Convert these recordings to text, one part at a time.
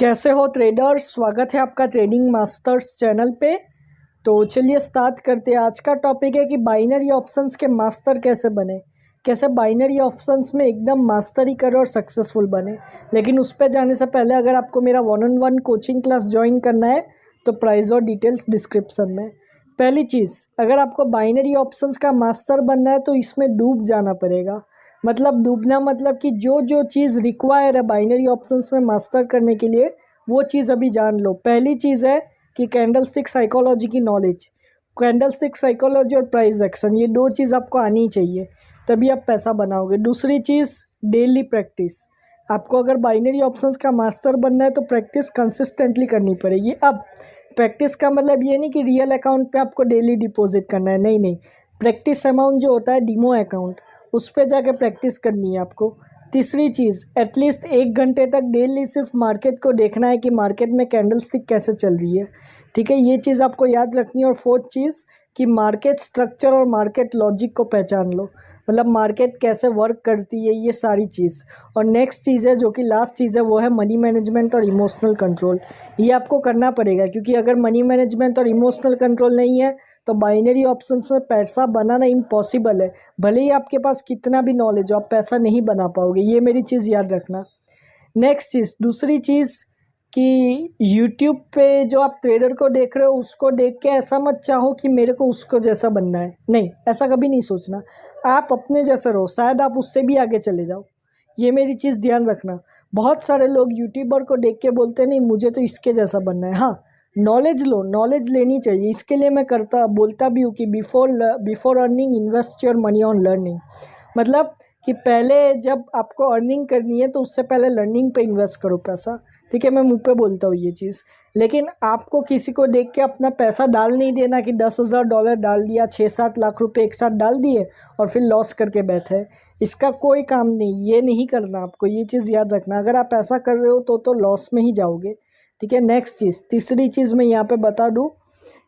कैसे हो ट्रेडर्स। स्वागत है आपका ट्रेडिंग मास्टर्स चैनल पे। तो चलिए स्टार्ट करते हैं। आज का टॉपिक है कि बाइनरी ऑप्शंस के मास्टर कैसे बने, कैसे बाइनरी ऑप्शंस में एकदम मास्टरी करो और सक्सेसफुल बने। लेकिन उस पर जाने से पहले अगर आपको मेरा 1-on-1 कोचिंग क्लास ज्वाइन करना है तो प्राइस और डिटेल्स डिस्क्रिप्शन में। पहली चीज़, अगर आपको बाइनरी ऑप्शंस का मास्टर बनना है तो इसमें डूब जाना पड़ेगा। मतलब डूबना मतलब कि जो जो चीज़ रिक्वायर है बाइनरी ऑप्शंस में मास्टर करने के लिए वो चीज़ अभी जान लो। पहली चीज़ है कि कैंडलस्टिक साइकोलॉजी की नॉलेज, कैंडलस्टिक साइकोलॉजी और प्राइस एक्शन, ये दो चीज़ आपको आनी चाहिए, तभी आप पैसा बनाओगे। दूसरी चीज़ डेली प्रैक्टिस। आपको अगर बाइनरी ऑप्शंस का मास्टर बनना है तो प्रैक्टिस कंसिस्टेंटली करनी पड़ेगी। अब प्रैक्टिस का मतलब ये नहीं कि रियल अकाउंट पे आपको डेली डिपॉजिट करना है, नहीं नहीं। प्रैक्टिस अमाउंट जो होता है डीमो अकाउंट, उस पर जाके प्रैक्टिस करनी है आपको। तीसरी चीज़, एटलीस्ट 1 घंटे तक डेली सिर्फ मार्केट को देखना है कि मार्केट में कैंडलस्टिक कैसे चल रही है। ठीक है, ये चीज़ आपको याद रखनी है। और फोर्थ चीज़ कि मार्केट स्ट्रक्चर और मार्केट लॉजिक को पहचान लो, मतलब मार्केट कैसे वर्क करती है, ये सारी चीज़। और नेक्स्ट चीज़ है जो कि लास्ट चीज़ है, वो है मनी मैनेजमेंट और इमोशनल कंट्रोल। ये आपको करना पड़ेगा, क्योंकि अगर मनी मैनेजमेंट और इमोशनल कंट्रोल नहीं है तो बाइनरी ऑप्शंस में पैसा बनाना इम्पॉसिबल है। भले ही आपके पास कितना भी नॉलेज हो, आप पैसा नहीं बना पाओगे। ये मेरी चीज़ याद रखना। नेक्स्ट चीज़, दूसरी चीज़ कि यूट्यूब पे जो आप ट्रेडर को देख रहे हो उसको देख के ऐसा मत चाहो कि मेरे को उसको जैसा बनना है। नहीं, ऐसा कभी नहीं सोचना। आप अपने जैसे रहो, शायद आप उससे भी आगे चले जाओ। ये मेरी चीज़ ध्यान रखना। बहुत सारे लोग यूट्यूबर को देख के बोलते नहीं मुझे तो इसके जैसा बनना है। हाँ, नॉलेज लो, नॉलेज लेनी चाहिए। इसके लिए मैं बोलता भी हूँ कि before earning invest your money on learning. मतलब कि पहले जब आपको अर्निंग करनी है तो उससे पहले लर्निंग पे इन्वेस्ट करो पैसा। ठीक है, मैं मुंह पे बोलता हूँ ये चीज़। लेकिन आपको किसी को देख के अपना पैसा डाल नहीं देना कि $10,000 डाल दिया, 6-7 लाख रुपए एक साथ डाल दिए और फिर लॉस करके बैठे। इसका कोई काम नहीं, ये नहीं करना आपको। ये चीज़ याद रखना, अगर आप ऐसा कर रहे हो तो लॉस में ही जाओगे। ठीक है, नेक्स्ट चीज़, तीसरी चीज़ मैं यहाँ पे बता दूँ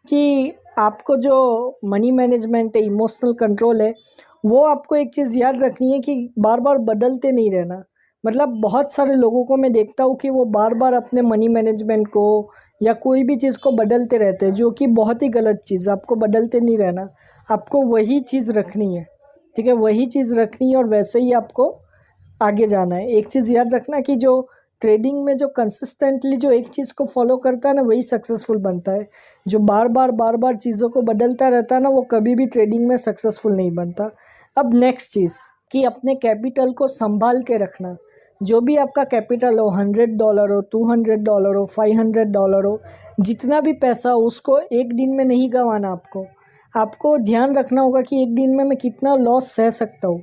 कि आपको जो मनी मैनेजमेंट है, इमोशनल कंट्रोल है, वो आपको एक चीज़ याद रखनी है कि बार बार बदलते नहीं रहना। मतलब बहुत सारे लोगों को मैं देखता हूँ कि वो बार बार अपने मनी मैनेजमेंट को या कोई भी चीज़ को बदलते रहते हैं, जो कि बहुत ही गलत चीज़। आपको बदलते नहीं रहना, आपको वही चीज़ रखनी है। ठीक है, वही चीज़ रखनी है और वैसे ही आपको आगे जाना है। एक चीज़ याद रखना कि जो ट्रेडिंग में जो कंसिस्टेंटली जो एक चीज़ को फॉलो करता है ना, वही सक्सेसफुल बनता है। जो बार बार चीज़ों को बदलता रहता है ना, वो कभी भी ट्रेडिंग में सक्सेसफुल नहीं बनता। अब नेक्स्ट चीज़ कि अपने कैपिटल को संभाल के रखना। जो भी आपका कैपिटल हो, $100 हो, $200 हो, $500 हो, जितना भी पैसा हो उसको एक दिन में नहीं गंवाना। आपको ध्यान रखना होगा कि एक दिन में मैं कितना लॉस सह सकता हूँ,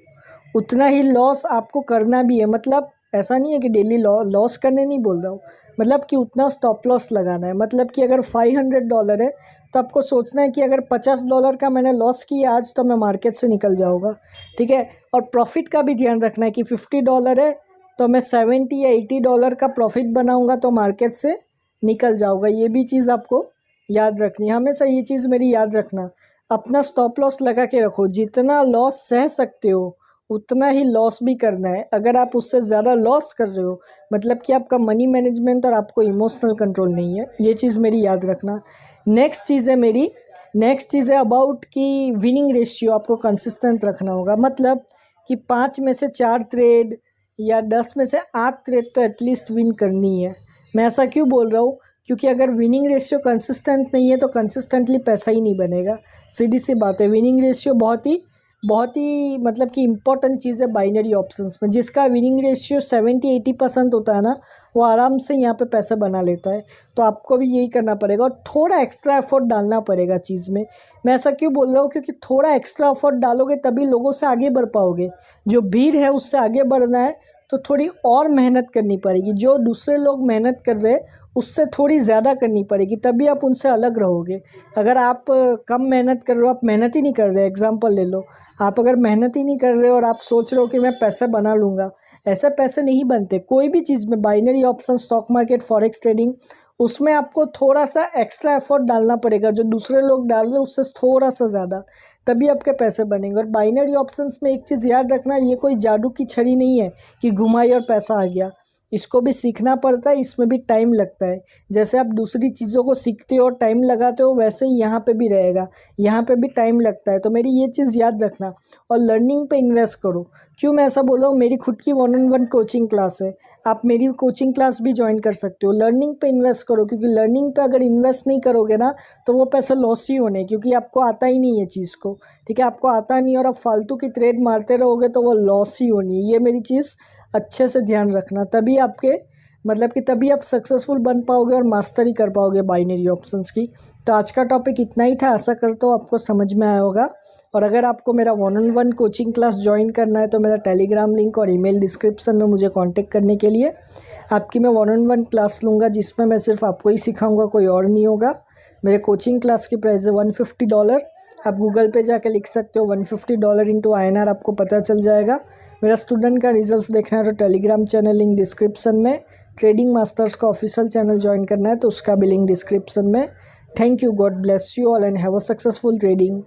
उतना ही लॉस आपको करना भी है। मतलब ऐसा नहीं है कि डेली लॉस करने नहीं बोल रहा हूँ, मतलब कि उतना स्टॉप लॉस लगाना है। मतलब कि अगर $500 है तो आपको सोचना है कि अगर $50 का मैंने लॉस किया आज तो मैं मार्केट से निकल जाऊँगा। ठीक है, और प्रॉफिट का भी ध्यान रखना है कि $50 है तो मैं 70 या $80 का प्रॉफिट बनाऊँगा तो मार्केट से निकल जाऊँगा। ये भी चीज़ आपको याद रखनी है। हमेशा ये चीज़ मेरी याद रखना, अपना स्टॉप लॉस लगा के रखो। जितना लॉस सह सकते हो उतना ही लॉस भी करना है। अगर आप उससे ज़्यादा लॉस कर रहे हो मतलब कि आपका मनी मैनेजमेंट और आपको इमोशनल कंट्रोल नहीं है। ये चीज़ मेरी याद रखना। नेक्स्ट चीज़ है अबाउट कि विनिंग रेशियो आपको कंसिस्टेंट रखना होगा। मतलब कि 5 में से 4 ट्रेड या 10 में से 8 ट्रेड तो एटलीस्ट विन करनी है। मैं ऐसा क्यों बोल रहा हूँ, क्योंकि अगर विनिंग रेशियो कंसिस्टेंट नहीं है तो कंसिस्टेंटली पैसा ही नहीं बनेगा। सीधी सी बात है, विनिंग रेशियो बहुत ही मतलब कि इम्पोर्टेंट चीज़ है बाइनरी ऑप्शंस में। जिसका विनिंग रेशियो 70-80% होता है ना, वो आराम से यहाँ पे पैसा बना लेता है। तो आपको भी यही करना पड़ेगा और थोड़ा एक्स्ट्रा एफर्ट डालना पड़ेगा चीज़ में। मैं ऐसा क्यों बोल रहा हूँ, क्योंकि थोड़ा एक्स्ट्रा एफर्ट डालोगे तभी लोगों से आगे बढ़ पाओगे। जो भीड़ है उससे आगे बढ़ना है तो थोड़ी और मेहनत करनी पड़ेगी। जो दूसरे लोग मेहनत कर रहे हैं उससे थोड़ी ज़्यादा करनी पड़ेगी, तभी आप उनसे अलग रहोगे। अगर आप कम मेहनत कर रहे हो, आप मेहनत ही नहीं कर रहे, एग्जांपल ले लो, आप अगर मेहनत ही नहीं कर रहे हो और आप सोच रहे हो कि मैं पैसे बना लूँगा, ऐसे पैसे नहीं बनते। कोई भी चीज़ में, binary option, stock market, forex trading, उसमें आपको थोड़ा सा एक्स्ट्रा एफर्ट डालना पड़ेगा। जो दूसरे लोग डाल रहे हैं उससे थोड़ा सा ज़्यादा, तभी आपके पैसे बनेंगे। और बाइनरी ऑप्शंस में एक चीज़ याद रखना, ये कोई जादू की छड़ी नहीं है कि घुमाई और पैसा आ गया। इसको भी सीखना पड़ता है, इसमें भी टाइम लगता है। जैसे आप दूसरी चीज़ों को सीखते हो टाइम लगाते हो, वैसे ही यहाँ पे भी रहेगा, यहाँ पे भी टाइम लगता है। तो मेरी ये चीज़ याद रखना और लर्निंग पे इन्वेस्ट करो। क्यों मैं ऐसा बोल रहा हूँ, मेरी खुद की 1-on-1 कोचिंग क्लास है, आप मेरी कोचिंग क्लास भी ज्वाइन कर सकते हो। लर्निंग पे इन्वेस्ट करो, क्योंकि लर्निंग पे अगर इन्वेस्ट नहीं करोगे ना तो वो पैसे लॉस ही होने, क्योंकि आपको आता ही नहीं है चीज़ को, ठीक है, आपको आता नहीं और आप फालतू की ट्रेड मारते रहोगे तो वो लॉस ही होनी है। ये मेरी चीज़ अच्छे से ध्यान रखना, तभी आपके मतलब कि तभी आप सक्सेसफुल बन पाओगे और मास्टरी कर पाओगे बाइनरी ऑप्शंस की। तो आज का टॉपिक इतना ही था, आशा करता हूँ आपको समझ में आया होगा। और अगर आपको मेरा 1-on-1 कोचिंग क्लास ज्वाइन करना है तो मेरा टेलीग्राम लिंक और ईमेल डिस्क्रिप्शन में मुझे कांटेक्ट करने के लिए। आपकी मैं 1-on-1 क्लास लूँगा, जिसमें मैं सिर्फ आपको ही सिखाऊंगा, कोई और नहीं होगा। मेरे कोचिंग क्लास की प्राइस है $150। आप गूगल पे जाके लिख सकते हो $150 इंटू INR, आपको पता चल जाएगा। मेरा स्टूडेंट का रिजल्ट्स देखना है तो टेलीग्राम चैनल लिंक डिस्क्रिप्शन में, ट्रेडिंग मास्टर्स का ऑफिशियल चैनल ज्वाइन करना है तो उसका भी लिंक डिस्क्रिप्शन में। Thank you, God bless you all and have a successful trading.